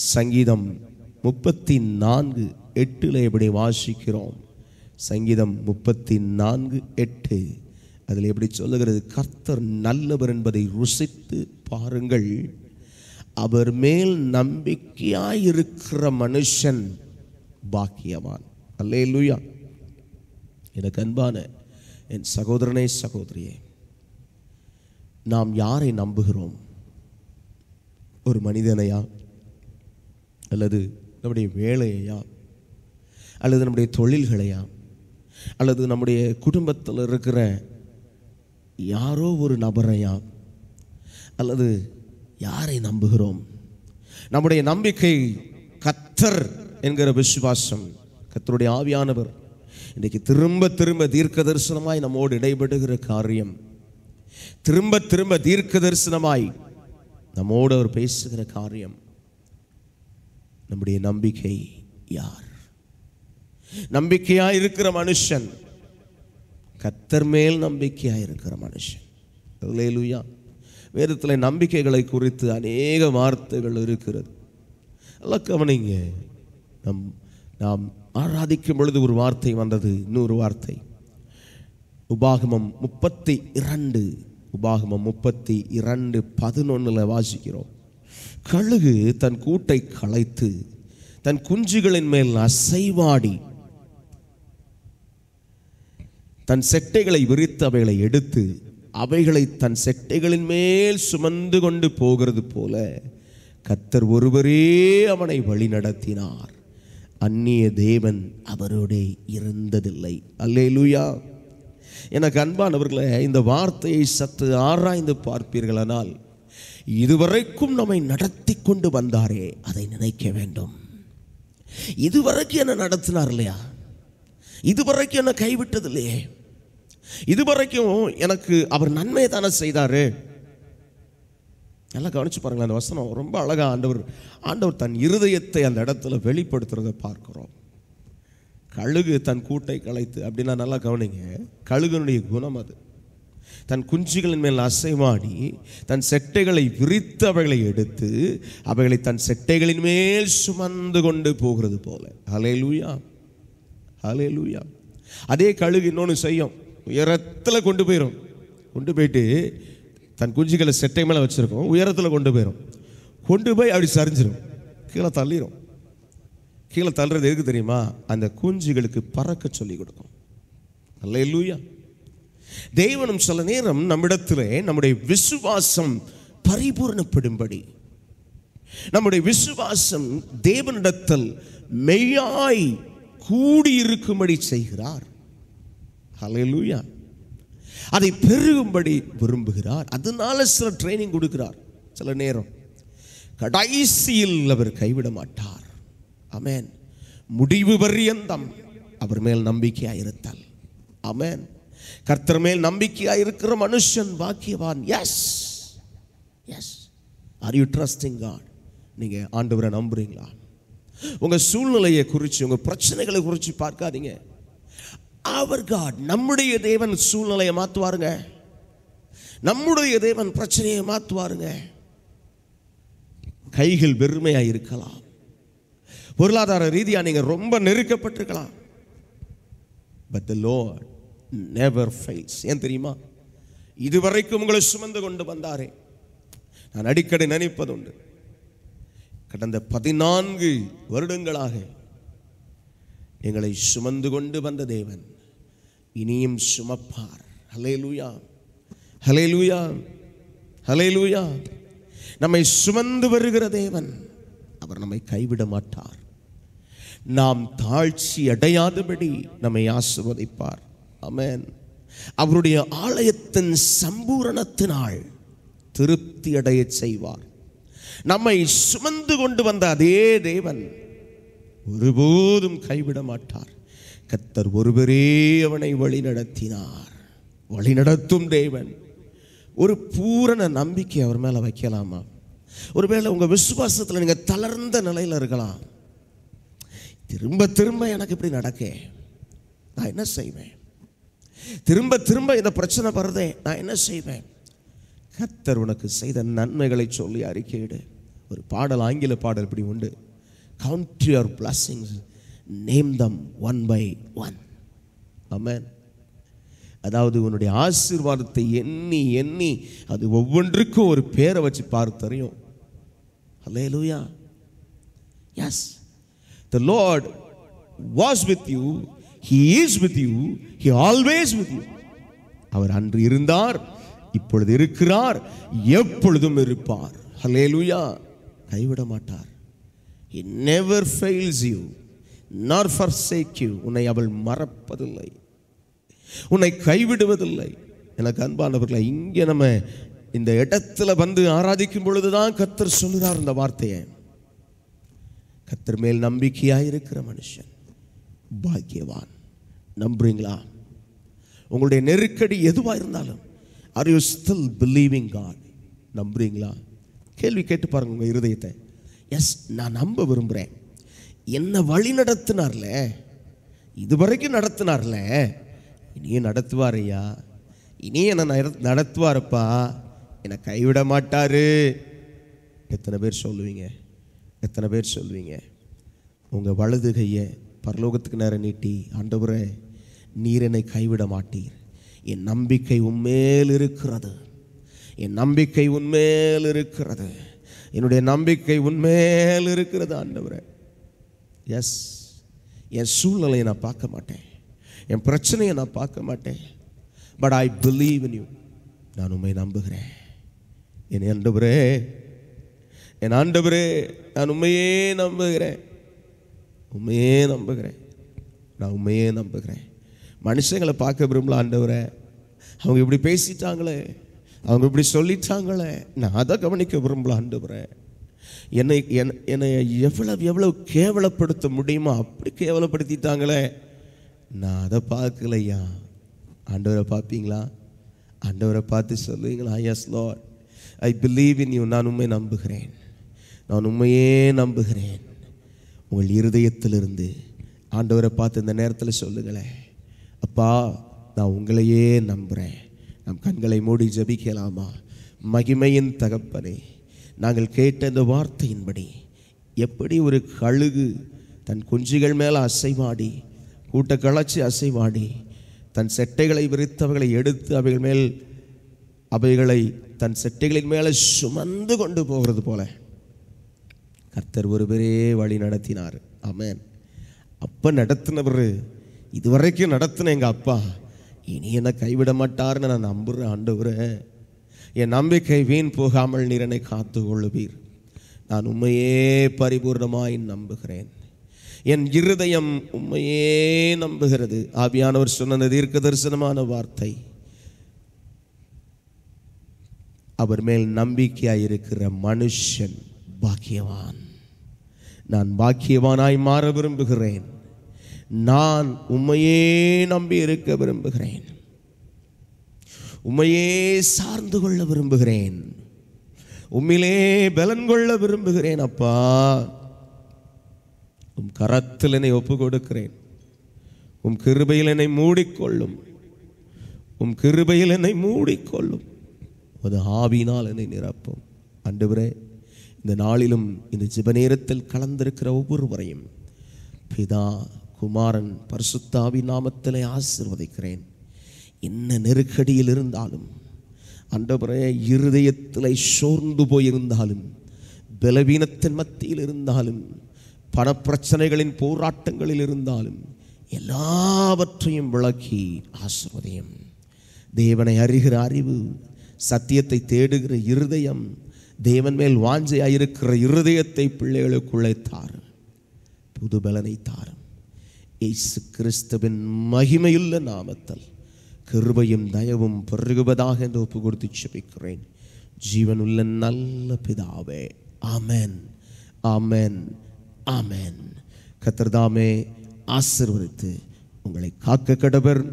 சங்கீதம் 34:8 எப்படி வாசிக்கிறோம்? சங்கீதம் 34:8 அதில் எப்படி சொல்லுகிறது? கர்த்தர் நல்லவர் என்பதை ருசித்து பாருங்கள், அவர் மேல் நம்பிக்கையாயிருக்கிற மனுஷன் பாக்கியவான். அல்லேலூயா. எனக்கு அன்பான என் சகோதரனே சகோதரியே, நாம் யாரை நம்புகிறோம்? ஒரு மனிதனையா, அல்லது நம்முடைய வேலையா, அல்லது நம்முடைய தொழில்களையா, அல்லது நம்முடைய குடும்பத்தில் இருக்கிற யாரோ ஒரு நபரையா, அல்லது யாரை நம்புகிறோம்? நம்முடைய நம்பிக்கை கர்த்தர் என்கிற விசுவாசம். கர்த்தருடைய ஆவியானவர் இன்றைக்கு திரும்ப திரும்ப தீர்க்க தரிசனமாய் நம்மோடு இடைபடுகிற காரியம், திரும்ப திரும்ப தீர்க்க தரிசனமாய் நம்மோடு அவர் பேசுகிற காரியம், நம்முடைய நம்பிக்கை யார்? நம்பிக்கையா இருக்கிற மனுஷன், கர்த்தர் மேல் நம்பிக்கையா இருக்கிற மனுஷன். அல்லேலூயா. வேதத்தில் நம்பிக்கைகளை குறித்து அநேக வார்த்தைகள் இருக்கிறது. எல்லாம் கவனிங்க. நாம் ஆராதிக்கும் பொழுது ஒரு வார்த்தை வந்தது, இன்னொரு வார்த்தை. உபாகமம் 32:11 வாசிக்கிறோம். கழுகு தன் கூட்டை கலைத்து தன் குஞ்சுகளின் மேல் அசைவாடி தன் செட்டைகளை விரித்து அவைகளை எடுத்து அவைகளை தன் செட்டைகளின் மேல் சுமந்து கொண்டு போகிறது போல கர்த்தர் ஒருவரே அவனை வழி நடத்தினார், அந்நிய தேவன் அவரோடே இருந்ததில்லை. அல்லேலூயா. எனக்கு அன்பானவர்களே, இந்த வார்த்தையை சற்று ஆராய்ந்து பார்ப்பீர்களானால், இதுவரைக்கும் நம்மை நடத்தி கொண்டு வந்தாரே அதை நினைக்க வேண்டும். இதுவரைக்கும் என்ன நடத்தினார் இல்லையா? இதுவரைக்கும் என்ன கைவிட்டது இல்லையே? இதுவரைக்கும் எனக்கு அவர் நன்மை தானே செய்தாரு. நல்லா கவனிச்சு பாருங்களேன். அந்த வசனம் ரொம்ப அழகா ஆண்டவர் தன் இருதயத்தை அந்த இடத்துல வெளிப்படுத்துறதை பார்க்கிறோம். கழுகு தன் கூட்டை கலைத்து அப்படின்னா நல்லா கவனிங்க. கழுகுனுடைய குணம் அது. தன் குஞ்சுகளின் மேல் அசைவாடி தன் செட்டைகளை விரித்து அவைகளை எடுத்து அவைகளை தன் செட்டைகளின் மேல் சுமந்து கொண்டு போகிறது போல. ஹல்லேலூயா, ஹல்லேலூயா. அதே கழுகு இன்னொன்று செய்யும், உயரத்தில் கொண்டு போயிடும். கொண்டு போயிட்டு தன் குஞ்சுகளை செட்டை மேலே வச்சிருக்கோம், உயரத்தில் கொண்டு போயிடும். கொண்டு போய் அப்படி சரிஞ்சிடும், கீழே தள்ளிடும். கீழே தள்ளுறது எதுக்கு தெரியுமா? அந்த குஞ்சுகளுக்கு பறக்க சொல்லி கொடுக்கும். அல்லேலூயா. தேவனும் சில நேரம் நம்மிடத்திலே நம்முடைய விசுவாசம் பரிபூர்ணப்படும்படி, நம்முடைய விசுவாசம் தேவனிடத்தில் மெய்யாய் கூடியிருக்கும்படி செய்கிறார். ஹல்லேலூயா. அதை பெருகும்படி விரும்புகிறார். அதனால சில ட்ரைனிங் கொடுக்கிறார். சில நேரம் கடைசியில் அவர் கைவிட மாட்டார். ஆமென். முடிவு பரியந்தம் அவர் மேல் நம்பிக்கையாயிருத்தல். ஆமென். கர்த்தர் மேல் நம்பிக்கையாயிருக்கிற மனுஷன் பாக்கியவான். Yes, yes. Are you trusting God? நீங்க ஆண்டவரை நம்புறீங்களா? உங்க சூழ்நிலையை குறித்து, உங்க பிரச்சனைகளை குறித்து பார்க்காதீங்க. அவர் காட், நம்முடைய தேவன் சூழ்நிலையை மாற்றுவாருங்க. நம்முடைய தேவன் பிரச்சனையை மாற்றுவாருங்க. கைகள் வெறுமையாக இருக்கலாம், பொருளாதார ரீதியாக நீங்க ரொம்ப நெருக்கப்பட்டிருக்கலாம். But the lord never fails. ஏன் தெரியுமா? இதுவரைக்கும் உங்களை சுமந்து கொண்டு வந்தாரே. நான் அடிக்கடி நினைப்பதுண்டு, கடந்த 14 வருடங்களாக எங்களை சுமந்து கொண்டு வந்த தேவன் இனியும் சுமப்பார். ஹல்லேலூயா, ஹல்லேலூயா, ஹல்லேலூயா. நம்மை சுமந்து வருகிற தேவன், அவர் நம்மை கைவிட மாட்டார். நாம் தாழ்ச்சி அடையாதபடி நம்மை ஆசீர்வதிப்பார். ஆமென். அவருடைய ஆலயத்தின் சம்பூரணத்தினால் திருப்தி அடைய செய்வார். நம்மை சுமந்து கொண்டு வந்த அதே தேவன் ஒருபோதும் கைவிட மாட்டார். கர்த்தர் ஒருவரே அவனை வழி நடத்தினார். வழி நடத்தும் தேவன். ஒரு பூரண நம்பிக்கை அவர் மேல வைக்கலாமா? ஒருவேளை உங்க விசுவாசத்தில் நீங்க தளர்ந்த நிலையில் இருக்கலாம். திரும்ப திரும்ப எனக்கு இப்படி நடக்க நான் என்ன செய்வேன்? திரும்ப திரும்ப இந்த பிரச்சனை வருதே, நான் என்ன செய்வேன்? கர்த்தர் உனக்கு செய்த நன்மைகளை சொல்லி அறிக்கையிடு. ஒரு பாடல், ஆங்கில பாடல் இப்படி உண்டு, count your blessings, name them one by one. ஆமென். அதாவது உன்னுடைய ஆசீர்வாதத்தை எண்ணி எண்ணி அது ஒவ்வொன்றுக்கும் ஒரு பேரை வச்சு தெரியும். ஹல்லேலூயா. Yes, the Lord was with you, he is with you, he always with you. அவர் அன்று இருந்தார், இப்பொழுது இருக்கிறார், எப்பொழுதும் இருப்பார். ஹல்லேலூயா. கைவிட மாட்டார். He never fails you nor forsake you. உன்னை அவள் மறப்பதில்லை, உன்னை கைவிடுவதில்லை. எனக்கு அன்பானவர்களே, இங்கே நம்ம இந்த இடத்துல வந்து ஆராதிக்கும் பொழுதுதான் கர்த்தர் சொல்கிறார் இந்த வார்த்தையை. கர்த்தர் மேல் நம்பிக்கையாக இருக்கிற மனுஷன் பாக்கியவான். நம்புறீங்களா? உங்களுடைய நெருக்கடி எதுவாக இருந்தாலும், are you still believing God? நம்புறீங்களா? கேள்வி கேட்டு பாருங்க உங்கள் இருதயத்தை. எஸ், நான் நம்ப விரும்புகிறேன். என்ன வழி நடத்தினார்ல, இதுவரைக்கும் நடத்தினார்ல, இனியும் நடத்துவார் ஐயா, இனியும் என்ன நடத்துவாரப்பா, என்னை கைவிட மாட்டாரு. எத்தனை பேர் சொல்லுவீங்க? எத்தனை பேர் சொல்லுவீங்க? உங்கள் வலது கையை பரலோகத்துக்கு நேரம் நீட்டி, ஆண்டவரே நீர் என்னை கைவிட மாட்டீர், என் நம்பிக்கை உன்மேல் இருக்கிறது, என் நம்பிக்கை உன்மேல் இருக்கிறது, என்னுடைய நம்பிக்கை உன்மேல் இருக்கிறது ஆண்டவரே. எஸ், என் சூழ்நிலையை நான் பார்க்க மாட்டேன், என் பிரச்சனையை நான் பார்க்க மாட்டேன், but I believe in you. நான் உண்மை நம்புகிறேன். என் ஆண்டவரே, என் ஆண்டவரே, நான் உண்மையே நம்புகிறேன், உண்மையே நம்புகிறேன், நான் உண்மையே நம்புகிறேன். மனுஷங்களை பார்க்க விரும்பல ஆண்டவரே, அவங்க இப்படி பேசிட்டாங்களே, அவங்க இப்படி சொல்லிட்டாங்களே, நான் அதை கவனிக்க விரும்பல ஆண்டவரே. என்னை எவ்வளவு கேவலப்படுத்த முடியுமோ அப்படி கேவலப்படுத்திட்டாங்களே, நான் அதை பார்க்கலையா. ஆண்டவரை பார்ப்பீங்களா? ஆண்டவரை பார்த்து சொல்லுவீங்களா? Yes Lord, I believe in you. நான் உண்மை நம்புகிறேன், நான் உண்மையே நம்புகிறேன். உங்கள் இருதயத்திலிருந்து ஆண்டவரை பார்த்து இந்த நேரத்தில் சொல்லுங்களேன், அப்பா நான் உங்களையே நம்புகிறேன். நம் கண்களை மூடி ஜெபிக்கலாமா? மகிமையின் தகப்பனே, நாங்கள் கேட்ட இந்த வார்த்தையின்படி எப்படி ஒரு கழுகு தன் குஞ்சுகள் மேலே அசைவாடி, கூட்ட களைச்சி அசைவாடி, தன் செட்டைகளை விரித்தவைகளை எடுத்து அவைகளை தன் செட்டைகளின் மேலே சுமந்து கொண்டு போகிறது போல கர்த்தர் ஒருவரே வழி நடத்தினார். ஆமென். அப்போ நடத்தினவர், இதுவரைக்கும் நடத்தின எங்கள் அப்பா இனி என்னை கைவிட மாட்டார்னு நான் நம்புகிறேன். ஆண்டவரே, என் நம்பிக்கை வீண் போகாமல் நீர் என்னை காத்து கொள்ளுவீர். நான் உண்மையே பரிபூர்ணமாய் நம்புகிறேன். என் இருதயம் உண்மையே நம்புகிறது. ஆவியானவர் சொன்ன தீர்க்க தரிசனமான வார்த்தை, அவர் மேல் நம்பிக்கையாய் இருக்கிற மனுஷன் பாக்கியவான். நான் பாக்கியவானாய் மாற விரும்புகிறேன். நான் உம்மையே நம்பி இருக்க விரும்புகிறேன், உம்மையே சார்ந்து கொள்ள விரும்புகிறேன், உம்மிலே பலன் கொள்ள விரும்புகிறேன். அப்பா, உம் கரத்தில் என்னை ஒப்பு கொடுக்கிறேன். உம் கிருபையில் என்னை மூடிக்கொள்ளும், உம் கிருபையில் என்னை மூடிக்கொள்ளும், அது ஆவியினால் என்னை நிரப்பும். ஆண்டவரே, இந்த நாளிலும் இந்த ஜெப நேரத்தில் கலந்திருக்கிற ஒவ்வொருவரையும் பிதா, குமாரன், பரிசுத்த ஆவியின் நாமத்திலே ஆசீர்வதிக்கிறேன். என்ன நெருக்கடியில் இருந்தாலும், ஆண்டவரே, இருதயத்திலே சோர்ந்து போயிருந்தாலும், பலவீனத்தின் மத்தியில் இருந்தாலும், பணப்பிரச்சனைகளின் போராட்டங்களில் இருந்தாலும், எல்லாவற்றையும் விளக்கி ஆசீர்வதியும். தேவனை அறிகிற அறிவு, சத்தியத்தை தேடுகிற இருதயம், தேவன் மேல் வாஞ்சையாயிருக்கிற இருதயத்தை பிள்ளைகளுக்குள்ளே தாரும். புது பலனை தாரும். இயேசு கிறிஸ்துவின் மகிமையுள்ள நாமத்தில் கிருபையும் தயவும் பெருகுவதாக என்று ஒப்பு கொடுத்து ஜெபிக்கிறேன். ஜீவனுள்ள நல்ல பிதாவே, ஆமென், ஆமென், ஆமென். கர்த்தர் தாமே ஆசீர்வதித்து உங்களை காக்க கடவர்.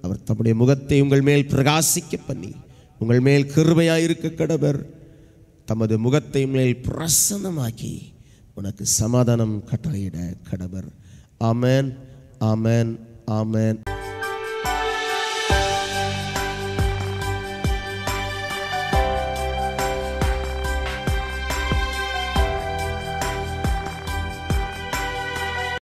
அவர் தம்முடைய முகத்தை உங்கள் மேல் பிரகாசிக்க பண்ணி உங்கள் மேல் கிருபையாயிருக்க கடவர். தமது முகத்தை மேல் பிரசன்னமாக்கி உனக்கு சமாதானம் கட்டளையிட கடவர். ஆமென், ஆமென், ஆமென்.